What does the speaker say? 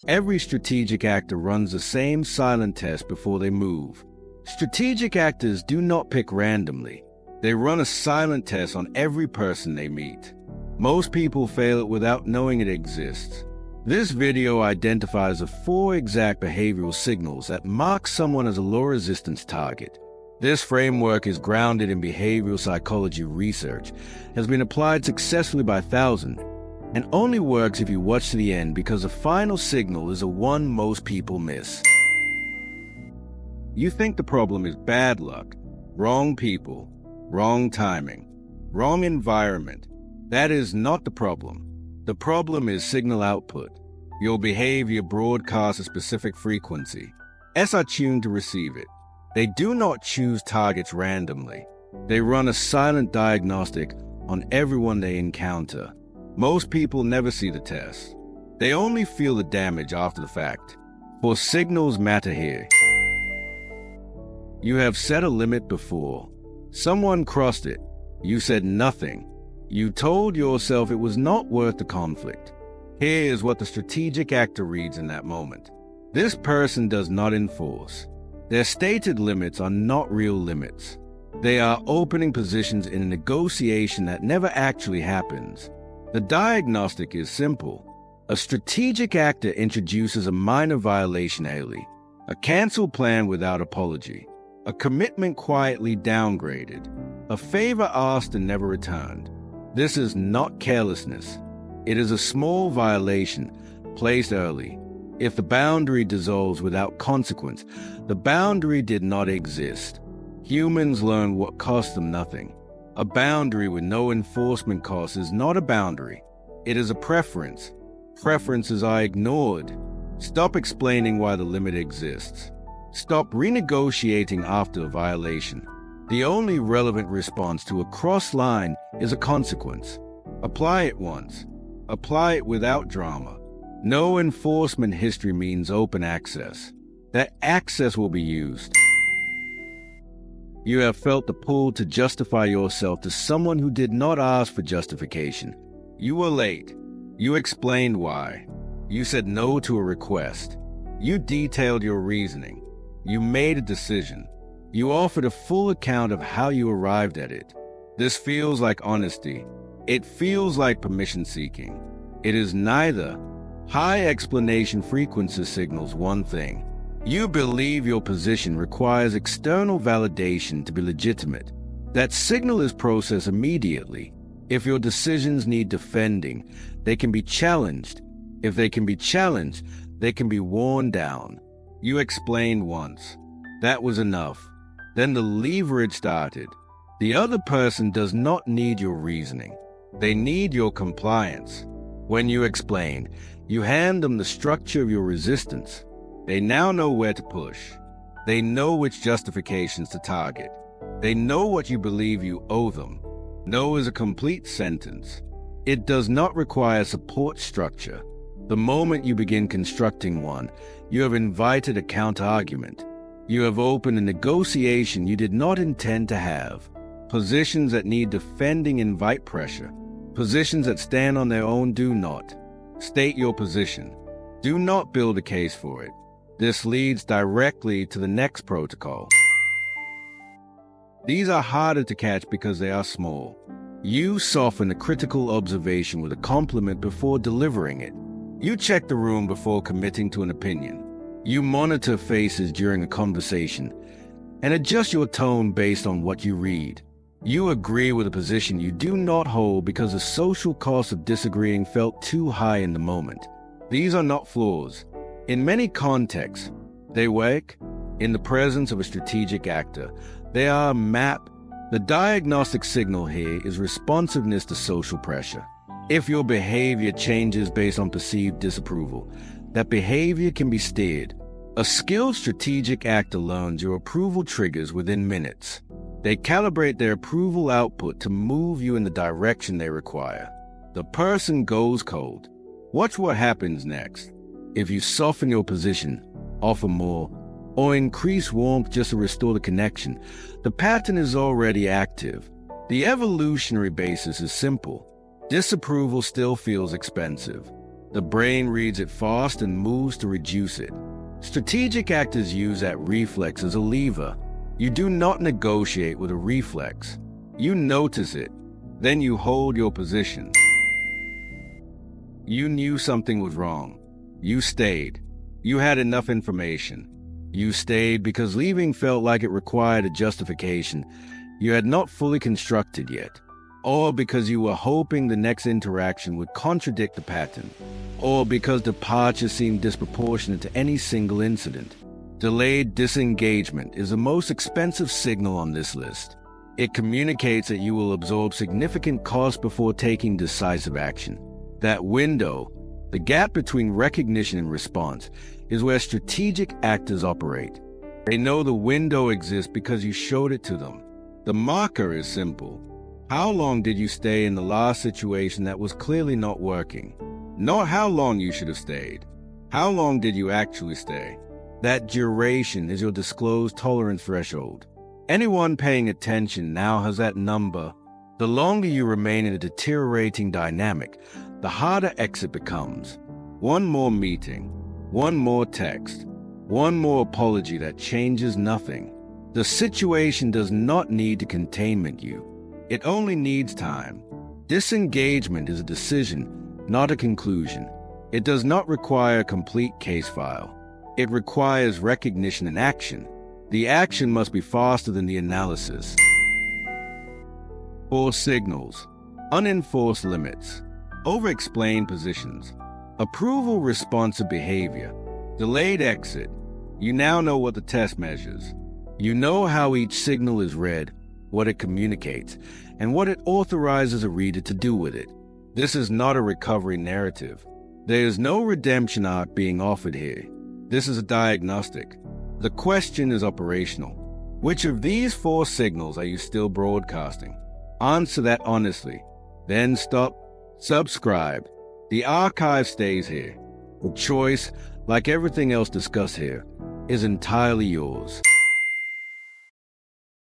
Every strategic actor runs the same silent test before they move. Strategic actors do not pick randomly. They run a silent test on every person they meet. Most people fail it without knowing it exists. This video identifies the 4 exact behavioral signals that mark someone as a low-resistance target. This framework is grounded in behavioral psychology research, has been applied successfully by thousands, and only works if you watch to the end because the final signal is the one most people miss. You think the problem is bad luck, wrong people, wrong timing, wrong environment. That is not the problem. The problem is signal output. Your behavior broadcasts a specific frequency. S are tuned to receive it. They do not choose targets randomly. They run a silent diagnostic on everyone they encounter. Most people never see the test. They only feel the damage after the fact. For signals matter here. You have set a limit before. Someone crossed it. You said nothing. You told yourself it was not worth the conflict. Here is what the strategic actor reads in that moment. This person does not enforce. Their stated limits are not real limits. They are opening positions in a negotiation that never actually happens. The diagnostic is simple. A strategic actor introduces a minor violation early, a cancel plan without apology, a commitment quietly downgraded, a favor asked and never returned. This is not carelessness. It is a small violation placed early. If the boundary dissolves without consequence, the boundary did not exist. Humans learn what costs them nothing. A boundary with no enforcement cost is not a boundary. It is a preference. Preferences are ignored. Stop explaining why the limit exists. Stop renegotiating after a violation. The only relevant response to a cross line is a consequence. Apply it once. Apply it without drama. No enforcement history means open access. That access will be used. You have felt the pull to justify yourself to someone who did not ask for justification. You were late. You explained why. You said no to a request. You detailed your reasoning. You made a decision. You offered a full account of how you arrived at it. This feels like honesty. It feels like permission seeking. It is neither. High explanation frequency signals one thing. You believe your position requires external validation to be legitimate. That signal is processed immediately. If your decisions need defending, they can be challenged. If they can be challenged, they can be worn down. You explained once. That was enough. Then the leverage started. The other person does not need your reasoning. They need your compliance. When you explain, you hand them the structure of your resistance. They now know where to push. They know which justifications to target. They know what you believe you owe them. No is a complete sentence. It does not require support structure. The moment you begin constructing one, you have invited a counter-argument. You have opened a negotiation you did not intend to have. Positions that need defending invite pressure. Positions that stand on their own do not. State your position. Do not build a case for it. This leads directly to the next protocol. These are harder to catch because they are small. You soften a critical observation with a compliment before delivering it. You check the room before committing to an opinion. You monitor faces during a conversation and adjust your tone based on what you read. You agree with a position you do not hold because the social cost of disagreeing felt too high in the moment. These are not flaws. In many contexts, they work in the presence of a strategic actor. They are a map. The diagnostic signal here is responsiveness to social pressure. If your behavior changes based on perceived disapproval, that behavior can be steered. A skilled strategic actor learns your approval triggers within minutes. They calibrate their approval output to move you in the direction they require. The person goes cold. Watch what happens next. If you soften your position, offer more, or increase warmth just to restore the connection, the pattern is already active. The evolutionary basis is simple. Disapproval still feels expensive. The brain reads it fast and moves to reduce it. Strategic actors use that reflex as a lever. You do not negotiate with a reflex. You notice it, then you hold your position. You knew something was wrong. You stayed. You had enough information. You stayed because leaving felt like it required a justification you had not fully constructed yet, or because you were hoping the next interaction would contradict the pattern, or because departure seemed disproportionate to any single incident. Delayed disengagement is the most expensive signal on this list. It communicates that you will absorb significant cost before taking decisive action. That window, the gap between recognition and response, is where strategic actors operate. They know the window exists because you showed it to them. The marker is simple. How long did you stay in the last situation that was clearly not working? Not how long you should have stayed. How long did you actually stay? That duration is your disclosed tolerance threshold. Anyone paying attention now has that number. The longer you remain in a deteriorating dynamic, the harder exit becomes. One more meeting, one more text, one more apology that changes nothing. The situation does not need to containment you. It only needs time. Disengagement is a decision, not a conclusion. It does not require a complete case file. It requires recognition and action. The action must be faster than the analysis. 4 signals. Unenforced limits. Over-explained positions. Approval responsive behavior. Delayed exit. You now know what the test measures. You know how each signal is read, what it communicates, and what it authorizes a reader to do with it. This is not a recovery narrative. There is no redemption arc being offered here. This is a diagnostic. The question is operational. Which of these 4 signals are you still broadcasting? Answer that honestly. Then stop. Subscribe. The archive stays here. The choice, like everything else discussed here, is entirely yours.